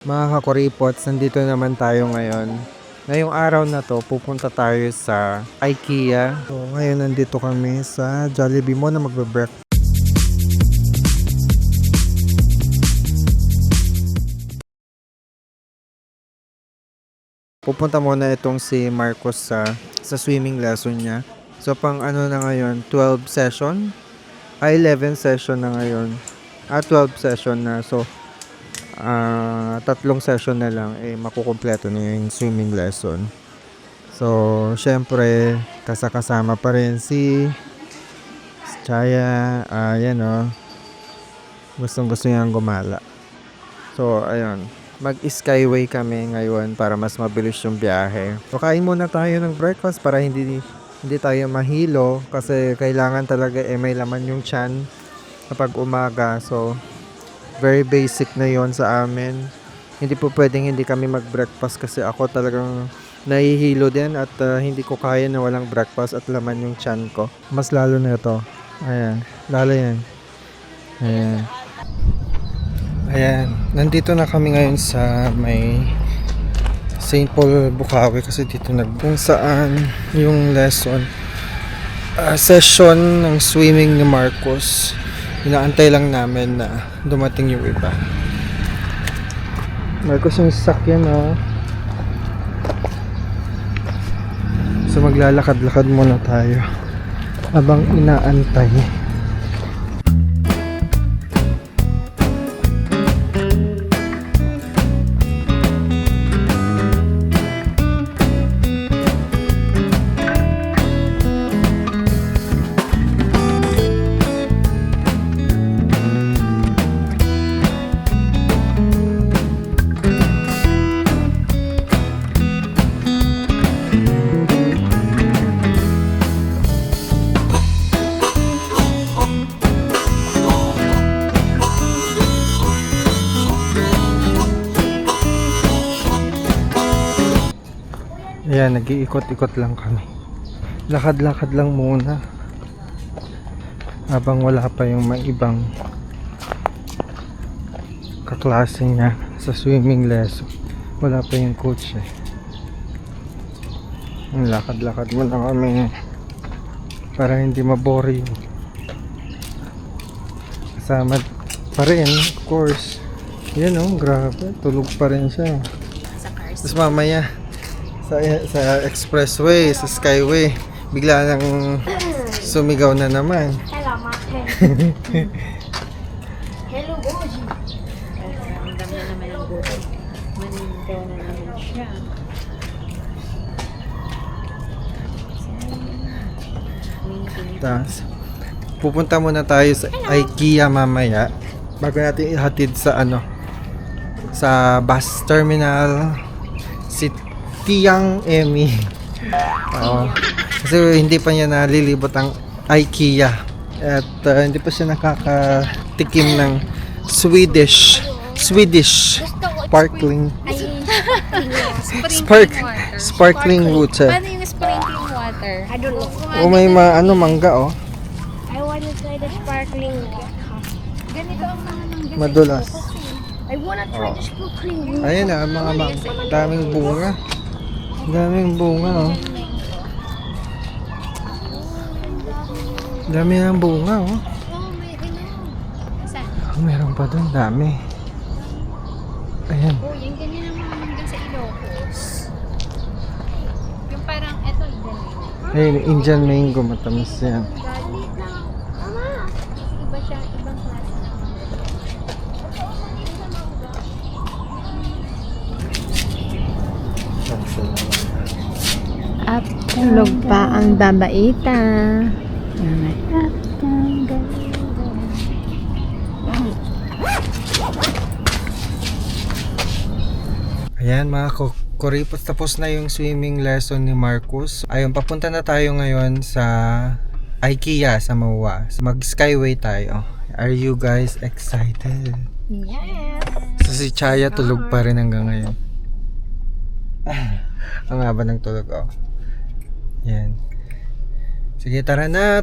Mga kakuripots, nandito naman tayo ngayon. Ngayong araw na to, pupunta tayo sa IKEA. So, ngayon nandito kami sa Jollibee Mall na magbe-breakfast. Pupunta muna itong si Marcos sa swimming lesson niya. So, pang ano na ngayon, 12 session? 11 session na ngayon. 12 session na. So, tatlong session na lang makukumpleto na yung swimming lesson. So, syempre kasama pa rin si Chaya. Ayan gustong gusto niyang gumala. So, ayun, mag-skyway kami ngayon para mas mabilis yung biyahe. So, kain muna tayo ng breakfast para hindi tayo mahilo kasi kailangan talaga may laman yung tiyan kapag umaga. So, very basic na yon sa amin. Hindi po pwedeng hindi kami mag-breakfast kasi ako talagang nahihilo din at hindi ko kaya na walang breakfast at laman yung tiyan ko. Mas lalo na ito. Ayan. Lalo yan. Ayan. Ayan. Nandito na kami ngayon sa may St. Paul, Bukawi kasi dito kung saan yung lesson session ng swimming ni Marcos. Inaantay lang namin na dumating yung iba. Marcos yung sasakyan So maglalakad-lakad muna tayo habang inaantay. Ayan, nag-iikot-ikot lang kami. Lakad-lakad lang muna. Habang wala pa yung may ibang kaklase niya sa swimming lesson. Wala pa yung coach Lakad-lakad muna kami para hindi maboring. Kasama pa rin, of course. Yan grabe. Tulog pa rin siya. Tapos mamaya sa expressway, sa skyway, bigla nang sumigaw na naman. Hello, Martin. Hello, Boji. Ramdam na naman ang buhay. Manindaw na naman siya. Tapos, pupunta muna tayo sa IKEA mamaya bago natin ihatid sa sa bus terminal si Tiang Emmy. Kasi hindi pa niya nalilibot ang IKEA at hindi pa siya nakakatikim ng Swedish sparkling sparkling water. Paano yung sprinkling water? I don't know. May mangga I want to try the sparkling water. Ganito ang mga mangga. madulas. I want to try the sparkling water. Ayan mga daming bunga. Daming bunga Dami ng bunga Oh, may Saan? Meron pa doon, dami. Ayan. Oh, yung ganyan ang mga mangga sa Ilocos. Yung parang, eto, Ayun, Indian mango, matamis yan. galit na. Mama! Iba siya, ibang klase na At tulog pa ang babaita. Ayan mga kuripos, tapos na yung swimming lesson ni Marcos. Ayun, papunta na tayo ngayon sa IKEA sa MOA. So, mag-skyway tayo. Are you guys excited? Yes! So si Chaya tulog pa rin hanggang ngayon. Ang haba ng tulog Yan. Sige, tara na.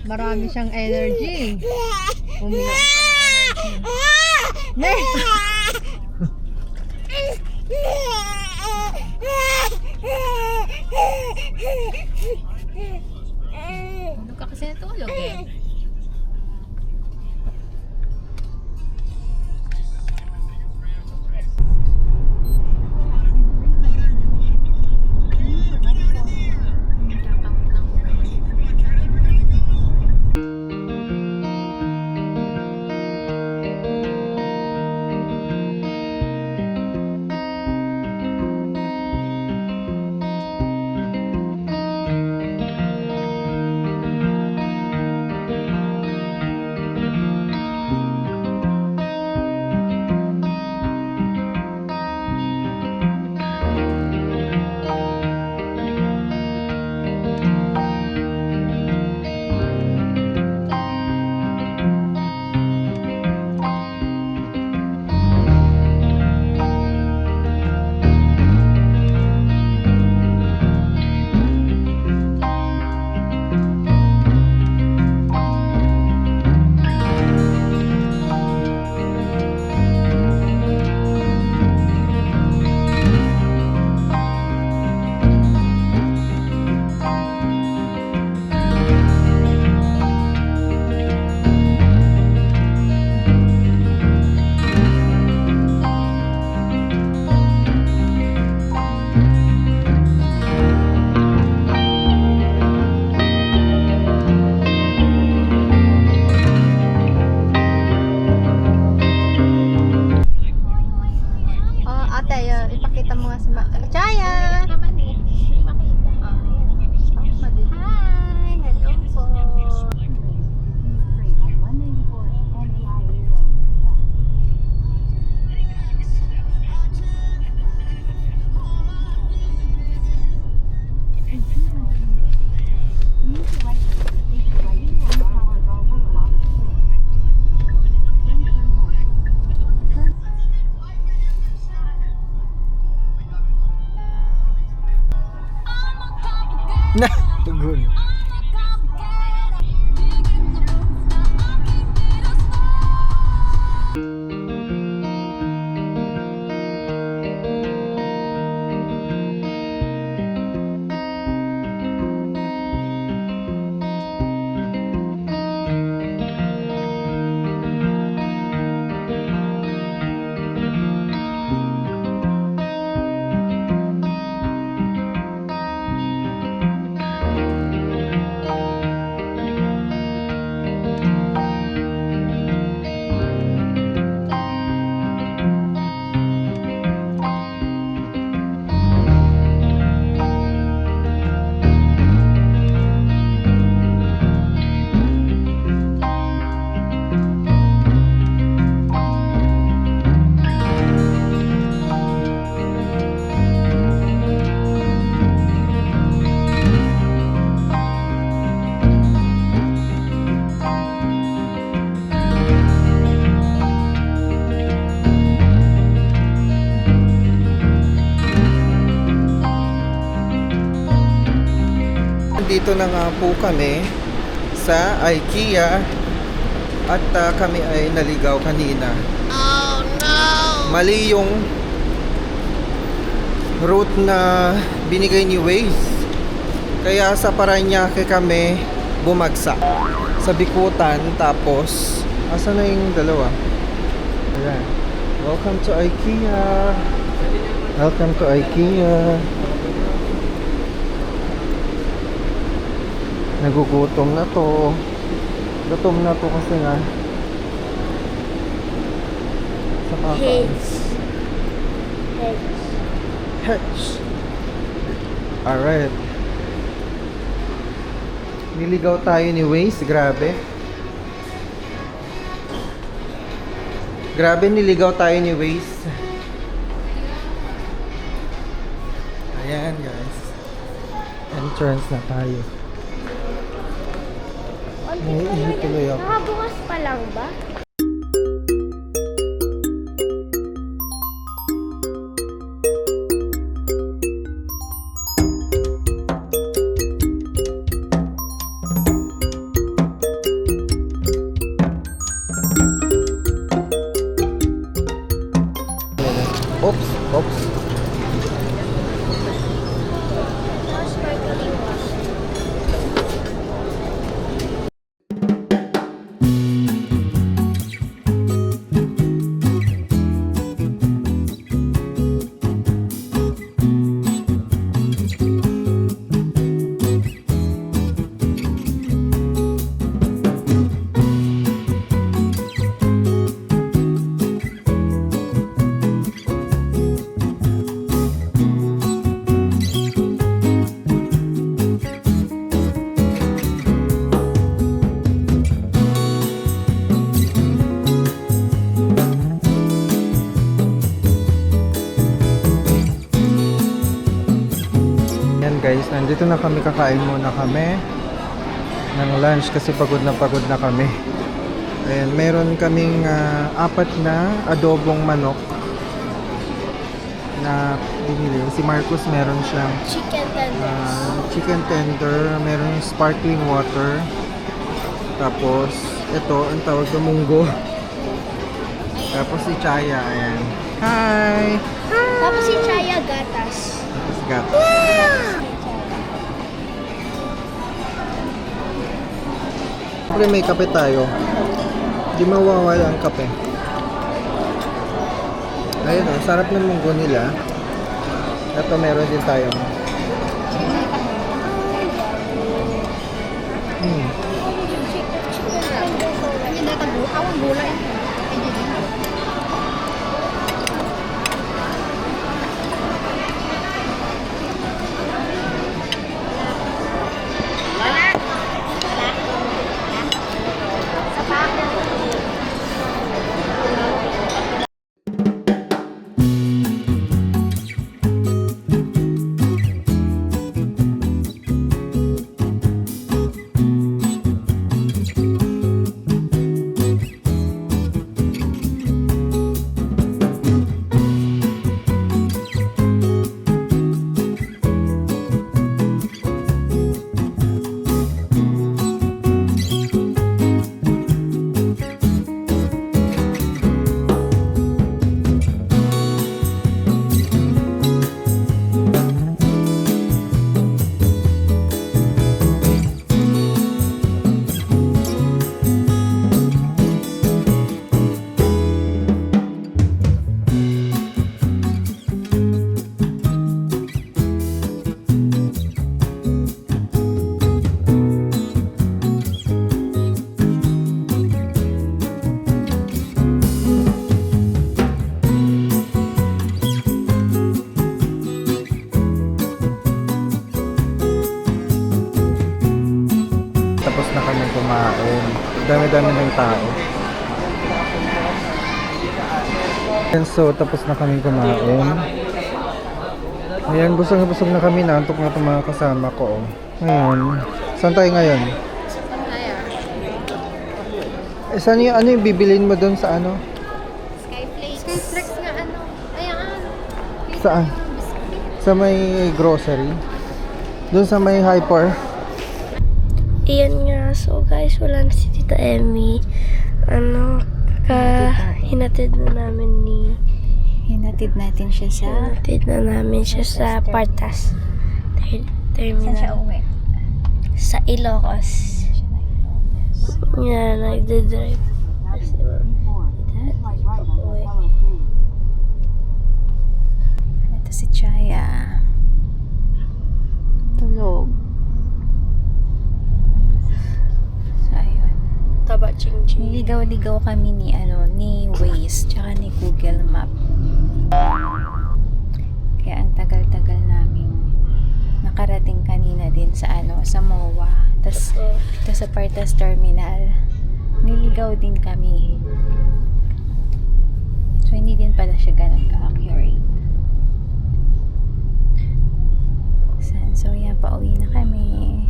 Marami siyang energy. Umiyak pa ng energy. Ano ka kasi natulog eh? Oh, ate, ipakita mo nga sa Chaya! Naman eh. Hindi makita. Hi! Hello po. Na, tugol. Dito na nga po kami sa IKEA at kami ay naligaw kanina. Oh no! Mali yung route na binigay ni Waze. Kaya sa Parañaque kami bumagsak. Sa Bikutan, tapos asa na yung dalawa? Ayan. Welcome to IKEA. Welcome to IKEA. Nagugutom na to. Gutom na to kasi nga. Sa kaka. Heads. Hedge. Alright. Niligaw tayo ni Waze. Grabe. Grabe, niligaw tayo ni Waze. Ayan guys. Entrance na tayo. Naiinit tuloy ako. Nakabukas pa lang ba? guys, nandito na kami, kakain muna kami ng lunch kasi pagod na kami. Ayan, meron kaming 4 na adobong manok na binili. Si Marcos meron siyang Chicken tenders. chicken tender, meron yung sparkling water. Tapos, ito, ang tawag na munggo. Tapos si Chaya, ayan. Hi! Tapos si Chaya gatas. Tapos gat. Siyempre may kape tayo. Di mawawala ang kape. Ayun o, sarap ng munggo nila. Ito meron din tayong Hindi na tabuhaw ang gulay. tapos na kami kumain. Dami-dami ng tao. And so, tapos na kami kumain. Ayan, busog na kami. Naantok na itong mga kasama ko. Ngayon, saan tayo ngayon? Eh, saan yung, ano yung bibilin mo doon sa ano? Skyflex nga ano. Ayan. Saan? Sa may grocery? Doon sa may hyper? Iyan nga. So guys, wala na si Tita Emmy. Hinatid na namin Hinatid natin siya sa... Hinatid na namin siya sa Partas Terminal. Saan siya uwi? Sa Ilocos. Yan, nagde-drive. Kasi uwi. Ito si Chaya. Tulog. So, ayun. Taba ching-ching. Niligaw-ligaw kami ni Waze tsaka ni Google Map. Kaya ang tagal-tagal namin nakarating kanina din sa sa MOA. Tas ito sa Partas Terminal. Niligaw din kami. So hindi din pala siya ganun ka-accurate. So yan, pauwi na kami.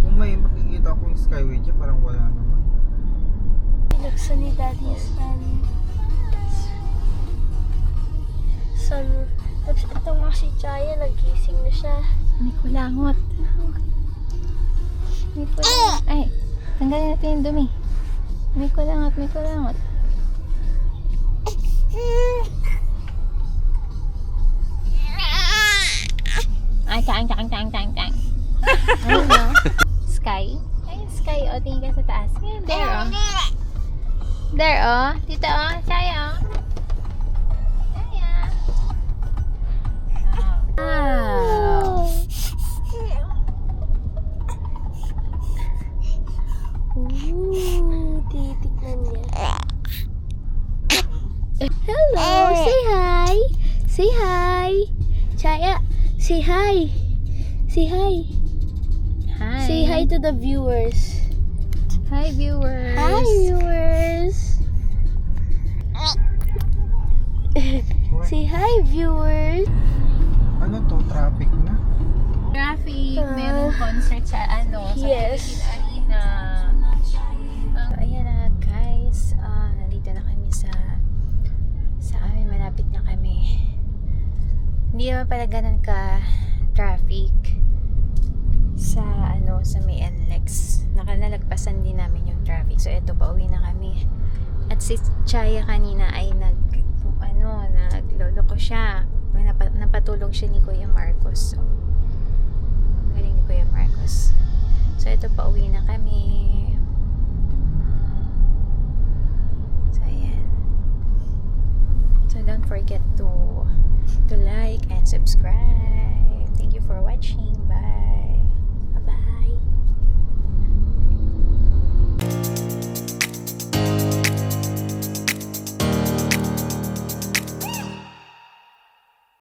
Kung may makikita akong skyway dyan, parang wala naman. Binuksan ni Daddy yung sun. Tapos ito nga si Chaya, nagising na siya. May kulangot. May kulangot. Ay, tanggalin natin yung dumi. May kulangot, may kulangot. Ay, kaang. Ayun no? Sky. Ay, sky. O, tingin ka sa taas. Ayun, there o. There o. Dito o. Chaya o. Chaya. Wow. Ooh, titignan niya. Hello, say hi. Say hi. Chaya, say hi. Say hi. Hi. Say hi to the viewers. Hi, viewers. Hi, viewers. Hi, viewers! Ano to? Traffic na? Traffic, merong concert sa sa Yes. Philippine Arena. Ayan na guys, nandito na kami sa amin, malapit na kami. Hindi naman pala ganun ka traffic sa sa may NLEX. Nakalagpasan din namin yung traffic. So eto, pauwi na kami. At si Chaya kanina ay naglolo ko siya. Napatulog siya ni Kuya Marcos. So, galing ni Kuya Marcos. So ito, pauwi na kami. So ayan. So don't forget to like and subscribe. Thank you for watching. Bye.